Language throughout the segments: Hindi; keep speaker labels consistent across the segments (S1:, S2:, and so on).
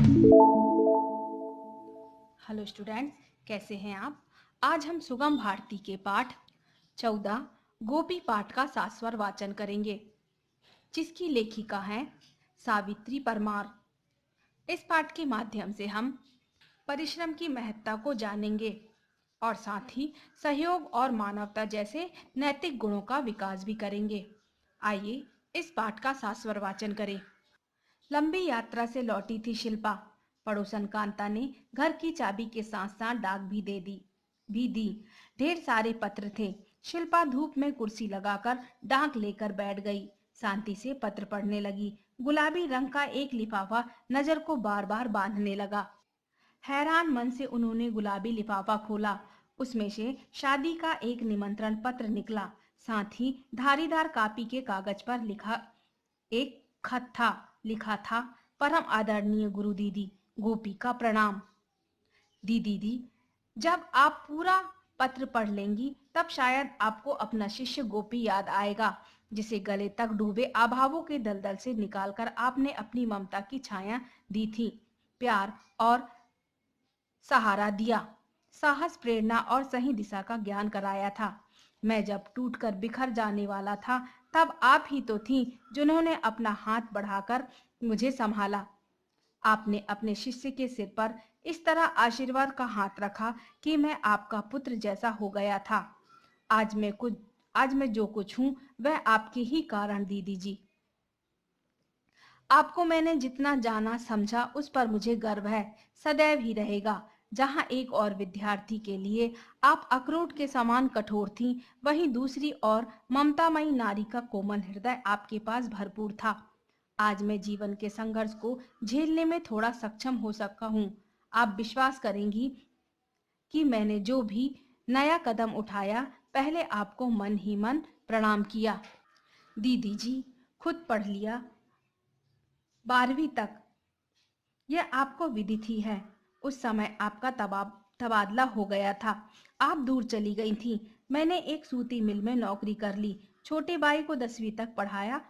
S1: हेलो स्टूडेंट्स, कैसे हैं आप। आज हम सुगम भारती के पाठ 14 गोपी पाठ का सास्वर वाचन करेंगे, जिसकी लेखिका हैं सावित्री परमार। इस पाठ के माध्यम से हम परिश्रम की महत्ता को जानेंगे और साथ ही सहयोग और मानवता जैसे नैतिक गुणों का विकास भी करेंगे। आइए इस पाठ का सास्वर वाचन करें। लंबी यात्रा से लौटी थी शिल्पा। पड़ोसन कांता ने घर की चाबी के साथ साथ डाक भी दी। ढेर सारे पत्र थे। शिल्पा धूप में कुर्सी लगाकर डाक लेकर बैठ गई। शांति से पत्र पढ़ने लगी। गुलाबी रंग का एक लिफाफा नजर को बार बार बांधने लगा। हैरान मन से उन्होंने गुलाबी लिफाफा खोला। उसमें से शादी का एक निमंत्रण पत्र निकला। साथ ही धारीदार कापी के कागज पर एक खत था। लिखा था, परम आदरणीय गुरु दीदी, गोपी का प्रणाम। दीदी, जब आप पूरा पत्र पढ़ लेंगी तब शायद आपको अपना शिष्य गोपी याद आएगा, जिसे गले तक डूबे अभावों के दलदल से निकालकर आपने अपनी ममता की छाया दी थी, प्यार और सहारा दिया, साहस, प्रेरणा और सही दिशा का ज्ञान कराया था। मैं जब टूटकर बिखर जाने वाला था तब आप ही तो थीं जिन्होंने अपना हाथ बढ़ाकर मुझे संभाला। आपने अपने शिष्य के सिर पर इस तरह आशीर्वाद का हाथ रखा कि मैं आपका पुत्र जैसा हो गया था। आज मैं जो कुछ हूं वह आपके ही कारण दीदी जी। आपको मैंने जितना जाना समझा उस पर मुझे गर्व है, सदैव ही रहेगा। जहां एक और विद्यार्थी के लिए आप अखरोट के समान कठोर थीं, वहीं दूसरी ओर ममतामयी नारी का कोमल हृदय आपके पास भरपूर था। आज मैं जीवन के संघर्ष को झेलने में थोड़ा सक्षम हो सका हूँ। आप विश्वास करेंगी कि मैंने जो भी नया कदम उठाया, पहले आपको मन ही मन प्रणाम किया। दीदी जी, खुद पढ़ लिया 12वीं तक, यह आपको विदित ही है। उस समय आपका तबादला हो गया था। आप दूर चली गई थी। मैंने एक सूती मिल में नौकरी कर ली। छोटे भाई को 10वीं तक पढ़ाया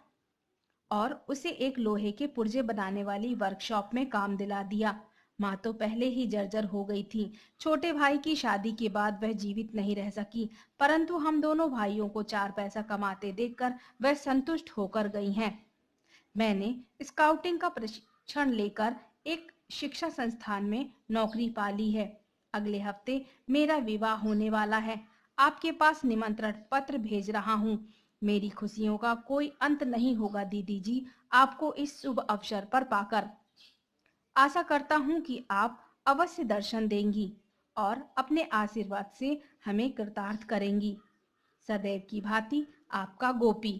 S1: और उसे एक लोहे के पुर्जे बनाने वाली वर्कशॉप में काम दिला दिया। माँ तो पहले ही जर्जर हो गई थी। छोटे भाई की शादी के बाद वह जीवित नहीं रह सकी, परंतु हम दोनों भाइयों को 4 पैसा कमाते देखकर वह संतुष्ट होकर गई हैं। मैंने स्काउटिंग का प्रशिक्षण लेकर एक शिक्षा संस्थान में नौकरी पा ली है। अगले हफ्ते मेरा विवाह होने वाला है। आपके पास निमंत्रण पत्र भेज रहा हूँ। मेरी खुशियों का कोई अंत नहीं होगा दीदी जी, आपको इस शुभ अवसर पर पाकर। आशा करता हूँ कि आप अवश्य दर्शन देंगी और अपने आशीर्वाद से हमें कृतार्थ करेंगी। सदैव की भांति आपका गोपी।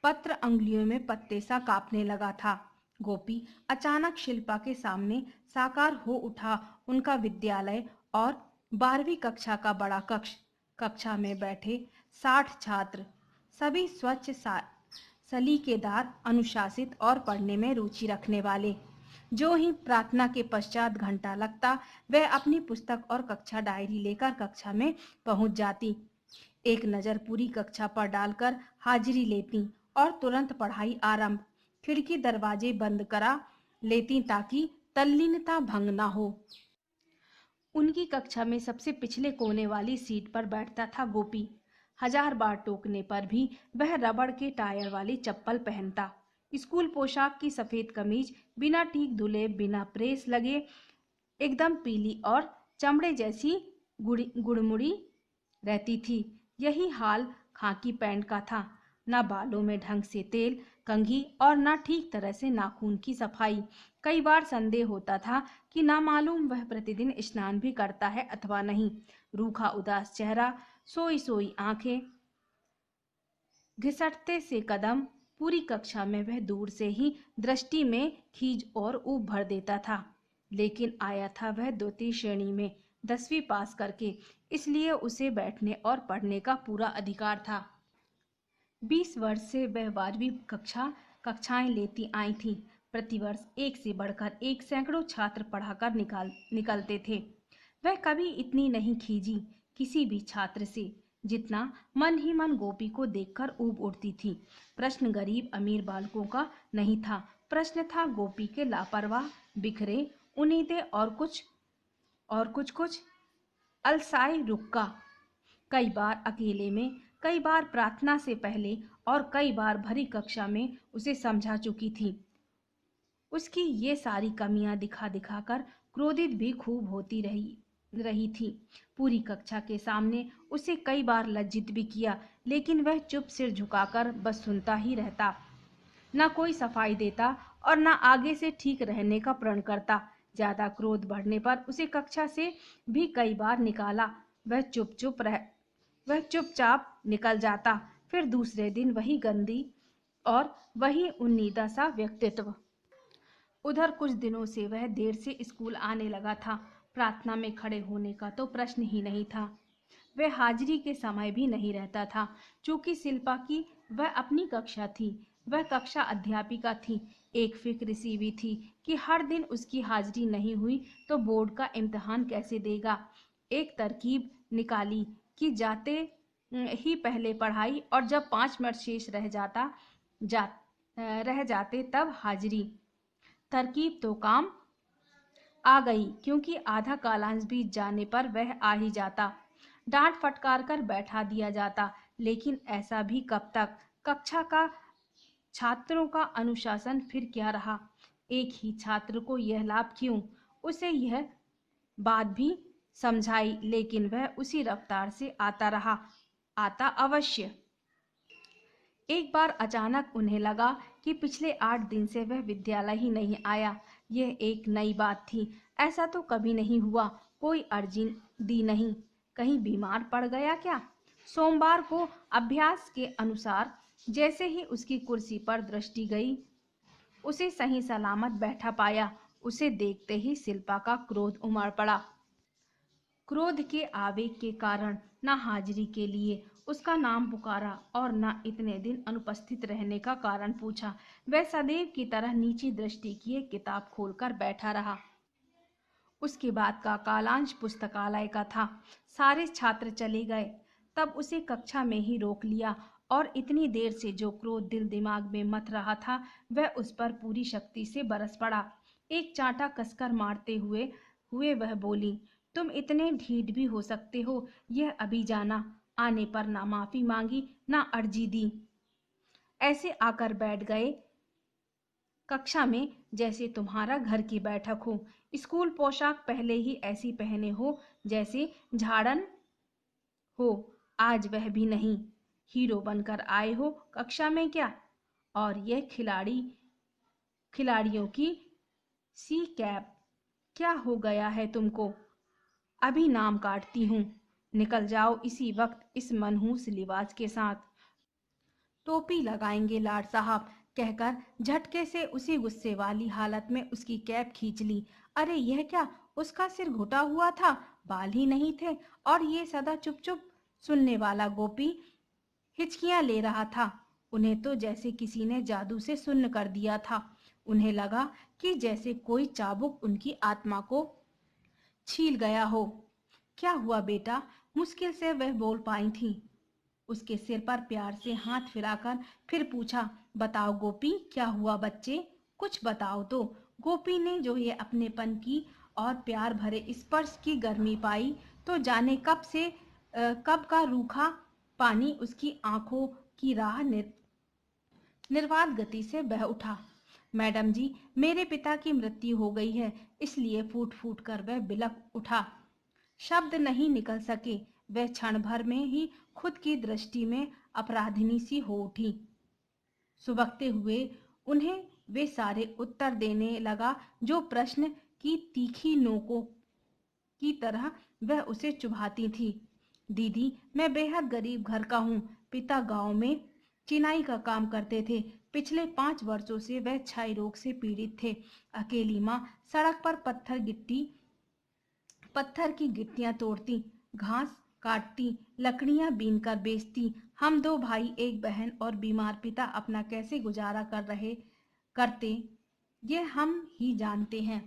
S1: पत्र अंगुलियों में पत्ते सा कांपने लगा था। गोपी अचानक शिल्पा के सामने साकार हो उठा। उनका विद्यालय और 12वीं कक्षा का बड़ा कक्ष। कक्षा में बैठे 60 छात्र, सभी स्वच्छ, सलीकेदार, अनुशासित और पढ़ने में रुचि रखने वाले। जो ही प्रार्थना के पश्चात घंटा लगता, वह अपनी पुस्तक और कक्षा डायरी लेकर कक्षा में पहुंच जाती। एक नजर पूरी कक्षा पर डालकर हाजिरी लेती और तुरंत पढ़ाई आरंभ। खिड़की दरवाजे बंद करा लेती ताकि तल्लीनता भंग न हो। उनकी कक्षा में सबसे पिछले कोने वाली सीट पर बैठता था गोपी। 1000 बार टोकने पर भी वह रबड़ के टायर वाली चप्पल पहनता। स्कूल पोशाक की सफेद कमीज बिना ठीक धुले, बिना प्रेस लगे, एकदम पीली और चमड़े जैसी गुड़मुड़ी रहती थी। यही हाल खाकी पैंट का था। न बालों में ढंग से तेल, कंघी और न ठीक तरह से नाखून की सफाई। कई बार संदेह होता था कि ना मालूम वह प्रतिदिन स्नान भी करता है अथवा नहीं। रूखा उदास चेहरा, सोई सोई आंखें, घिसटते से कदम, पूरी कक्षा में वह दूर से ही दृष्टि में खींच और ऊब भर देता था। लेकिन आया था वह 2वीं श्रेणी में, 10वीं पास करके, इसलिए उसे बैठने और पढ़ने का पूरा अधिकार था। 20 वर्ष से वह 12वीं कक्षाएं लेती आई थी। प्रतिवर्ष एक से बढ़कर एक सैकड़ों छात्र पढ़ाकर निकलते थे। वह कभी इतनी नहीं खींची किसी भी छात्र से जितना मन ही मन गोपी को देखकर ऊब उठती थी। प्रश्न गरीब अमीर बालकों का नहीं था, प्रश्न था गोपी के लापरवाह, बिखरे उम्मीदें और कुछ अलसाए रुख का। कई बार अकेले में, कई बार प्रार्थना से पहले और कई बार भरी कक्षा में उसे समझा चुकी थी। उसकी ये सारी कमियां दिखा दिखाकर क्रोधित भी खूब होती रही थी। पूरी कक्षा के सामने उसे कई बार लज्जित भी किया, लेकिन वह चुप सिर झुकाकर बस सुनता ही रहता, न कोई सफाई देता और न आगे से ठीक रहने का प्रण करता। ज्यादा क्रोध बढ़ने पर उसे कक्षा से भी कई बार निकाला। वह चुपचाप निकल जाता। फिर दूसरे दिन वही गंदी और वही उन्नीदा सा व्यक्तित्व। उधर कुछ दिनों से वह देर से स्कूल आने लगा था। प्रार्थना में खड़े होने का तो प्रश्न ही नहीं था। वह हाजिरी के समय भी नहीं रहता था। चूंकि शिल्पा की वह अपनी कक्षा थी, वह कक्षा अध्यापिका थी। एक फिक्र सी भी थी कि हर दिन उसकी हाजिरी नहीं हुई तो बोर्ड का इम्तिहान कैसे देगा। एक तरकीब निकाली कि जाते ही पहले पढ़ाई और जब 5 मिनट शेष रह जाते तब हाजिरी। तरकीब तो काम आ गई, क्योंकि आधा कालांश बीत जाने पर वह आ ही जाता। डांट फटकार कर बैठा दिया जाता, लेकिन ऐसा भी कब तक। कक्षा का छात्रों का अनुशासन फिर क्या रहा। एक ही छात्र को यह लाभ क्यों। उसे यह बात भी समझाई, लेकिन वह उसी रफ्तार से आता रहा। आता अवश्य। एक बार अचानक उन्हें लगा कि पिछले 8 दिन से वह विद्यालय ही नहीं आया। यह एक नई बात थी। ऐसा तो कभी नहीं हुआ। कोई अर्जी दी नहीं। कहीं बीमार पड़ गया क्या। सोमवार को अभ्यास के अनुसार जैसे ही उसकी कुर्सी पर दृष्टि गई, उसे सही सलामत बैठा पाया। उसे देखते ही शिल्पा का क्रोध उमड़ पड़ा। क्रोध के आवेग के कारण न हाजिरी के लिए उसका नाम पुकारा और न इतने दिन अनुपस्थित रहने का कारण पूछा। वह सदैव की तरह नीची दृष्टि किए किताब खोलकर बैठा रहा। उसके बाद का कालांश पुस्तकालय का था। सारे छात्र चले गए। तब उसे कक्षा में ही रोक लिया और इतनी देर से जो क्रोध दिल दिमाग में मथ रहा था, वह उस पर पूरी शक्ति से बरस पड़ा। एक चांटा कसकर मारते हुए वह बोली, तुम इतने ढीठ भी हो सकते हो। यह अभी जाना। आने पर ना माफी मांगी, ना अर्जी दी। ऐसे आकर बैठ गए कक्षा में जैसे तुम्हारा घर की बैठक हो। स्कूल पोशाक पहले ही ऐसी पहने हो जैसे झाड़न हो। आज वह भी नहीं। हीरो बनकर आए हो कक्षा में क्या। और यह खिलाड़ियों की सी कैप। क्या हो गया है तुमको। अभी नाम काटती हूँ। निकल जाओ इसी वक्त इस मनहूस लिबास के साथ। टोपी लगाएंगे लाड साहब, कहकर झटके से उसी गुस्से वाली हालत में उसकी कैप खींच ली। अरे यह क्या। उसका सिर घुटा हुआ था, बाल ही नहीं थे। और ये सदा चुप चुप सुनने वाला गोपी हिचकियां ले रहा था। उन्हें तो जैसे किसी ने जादू से सुन्न कर दिया था। उन्हें लगा कि जैसे कोई चाबुक उनकी आत्मा को छील गया हो। क्या हुआ बेटा। मुश्किल से वह बोल पाई थी। उसके सिर पर प्यार से हाथ फिराकर फिर पूछा, बताओ गोपी, क्या हुआ बच्चे। कुछ बताओ तो। गोपी ने जो ये अपनेपन की और प्यार भरे स्पर्श की गर्मी पाई, तो जाने कब का रूखा पानी उसकी आंखों की राह निर्वाध गति से बह उठा। मैडम जी, मेरे पिता की मृत्यु हो गई है, इसलिए फूट फूट कर वह बिलख उठा। शब्द नहीं निकल सके। वह क्षण भर में ही खुद की दृष्टि में अपराधिनी सी हो उठी। सुबकते हुए उन्हें वे सारे उत्तर देने लगा जो प्रश्न की तीखी नोकों की तरह वह उसे चुभाती थी। दीदी, मैं बेहद गरीब घर का हूँ। पिता गांव में चिनाई का काम करते थे। पिछले 5 वर्षों से वह क्षय रोग से पीड़ित थे। अकेली माँ सड़क पर पत्थर की गिट्टियां तोड़ती, घास काटती, लकड़ियां बीन कर बेचती। हम 2 भाई, एक बहन और बीमार पिता अपना कैसे गुजारा करते ये हम ही जानते हैं।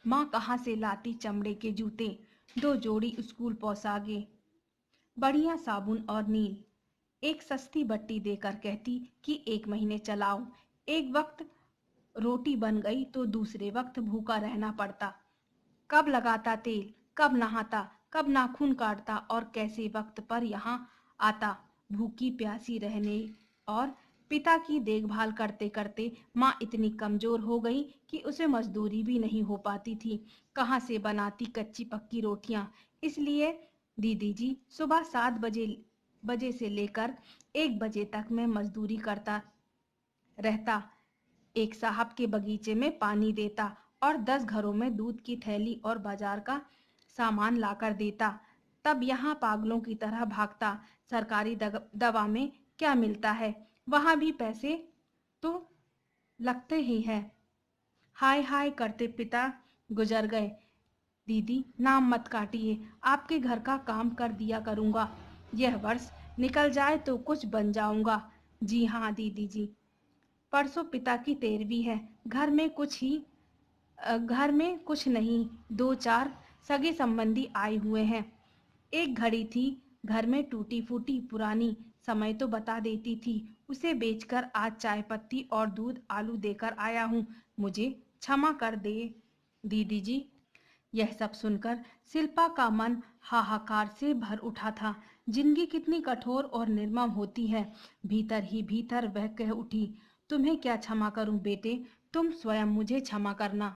S1: माँ कहाँ से लाती चमड़े के जूते, 2 जोड़ी स्कूल पोशाकें, बढ़िया साबुन और नील। एक सस्ती बट्टी देकर कहती कि 1 महीने चलाओ। एक वक्त रोटी बन गई तो दूसरे वक्त भूखा रहना पड़ता। कब लगाता तेल, कब नहाता, कब नाखून काटता और कैसे वक्त पर यहाँ आता। भूखी प्यासी रहने और पिता की देखभाल करते करते माँ इतनी कमजोर हो गई कि उसे मजदूरी भी नहीं हो पाती थी। कहाँ से बनाती कच्ची पक्की रोटियां। इसलिए दीदी जी सुबह 7 बजे से लेकर 1 बजे तक मैं मजदूरी करता रहता। एक साहब के बगीचे में पानी देता और 10 घरों में दूध की थैली और बाजार का सामान लाकर देता। तब यहाँ पागलों की तरह भागता। सरकारी दवा में क्या मिलता है, वहां भी पैसे तो लगते ही हैं। हाय हाय करते पिता गुजर गए। दीदी नाम मत काटिए, आपके घर का काम कर दिया करूंगा। यह वर्ष निकल जाए तो कुछ बन जाऊंगा। जी हाँ दीदी जी। परसों पिता की 13वीं है। घर में कुछ नहीं, 2-4 सगे संबंधी आए हुए हैं। एक घड़ी थी घर में टूटी फूटी पुरानी, समय तो बता देती थी। उसे बेचकर आज चाय पत्ती और दूध आलू देकर आया हूँ। मुझे क्षमा कर दे दीदी जी। यह सब सुनकर शिल्पा का मन हाहाकार से भर उठा था। जिंदगी कितनी कठोर और निर्मम होती है। भीतर ही भीतर वह कह उठी, तुम्हें क्या क्षमा करूं बेटे, तुम स्वयं मुझे क्षमा करना।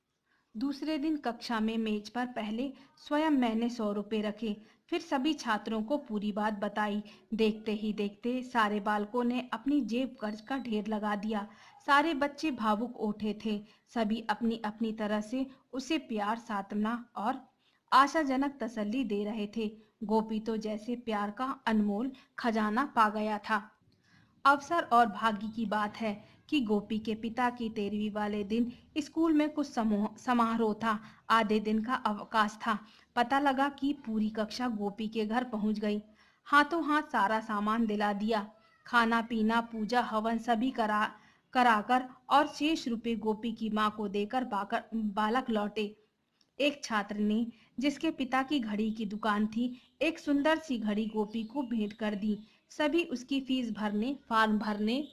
S1: दूसरे दिन कक्षा में मेज पर पहले स्वयं मैंने 100 रुपए रखे, फिर सभी छात्रों को पूरी बात बताई। देखते ही देखते सारे बालकों ने अपनी जेब खर्च का ढेर लगा दिया। सारे बच्चे भावुक उठे थे। सभी अपनी अपनी तरह से उसे प्यार, सांत्वना और आशाजनक तसल्ली दे रहे थे। गोपी तो जैसे प्यार का अनमोल खजाना पा गया था। अवसर और भाग्य की बात है कि गोपी के पिता की 13वीं वाले दिन स्कूल में कुछ समारोह था। आधे दिन का अवकाश था। पता लगा कि पूरी कक्षा गोपी के घर पहुंच गई। हाथों हाथ सारा सामान दिला दिया। खाना पीना पूजा हवन सभी कराकर और शेष रुपए गोपी की माँ को देकर बालक लौटे। एक छात्र ने, जिसके पिता की घड़ी की दुकान थी, एक सुंदर सी घड़ी गोपी को भेंट कर दी। सभी उसकी फीस भरने, फॉर्म भरने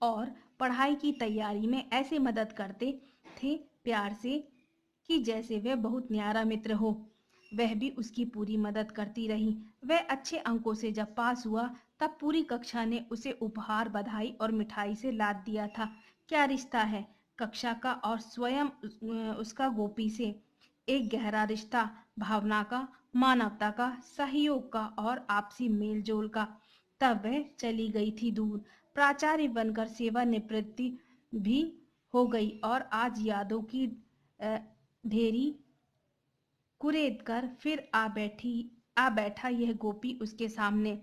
S1: और पढ़ाई की तैयारी में ऐसे मदद करते थे प्यार से कि जैसे वह बहुत न्यारा मित्र हो। वह भी उसकी पूरी मदद करती रही। वह अच्छे अंकों से जब पास हुआ तब पूरी कक्षा ने उसे उपहार, बधाई और मिठाई से लाद दिया था। क्या रिश्ता है कक्षा का और स्वयं उसका गोपी से। एक गहरा रिश्ता, भावना का, मानवता का, सहयोग का और आपसी मेलजोल का। तब वह चली गई थी दूर। प्राचार्य बनकर सेवानिवृत्ति भी हो गई और आज यादों की ढेरी कुरेद कर फिर आ बैठा यह गोपी उसके सामने।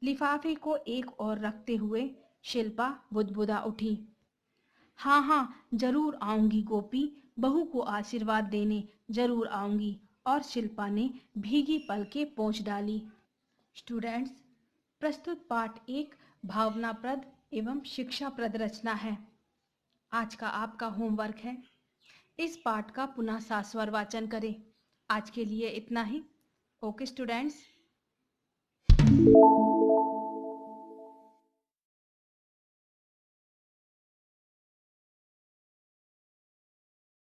S1: लिफाफे को एक ओर रखते हुए शिल्पा बुदबुदा उठी। हाँ हाँ जरूर आऊंगी गोपी, बहू को आशीर्वाद देने जरूर आऊंगी। और शिल्पा ने भीगी पलकें पोंछ डाली। स्टूडेंट्स, प्रस्तुत पाठ एक भावनाप्रद एवं शिक्षाप्रद रचना है। आज का आपका होमवर्क है, इस पाठ का पुनः सास्वर वाचन करें। आज के लिए इतना ही। Okay students.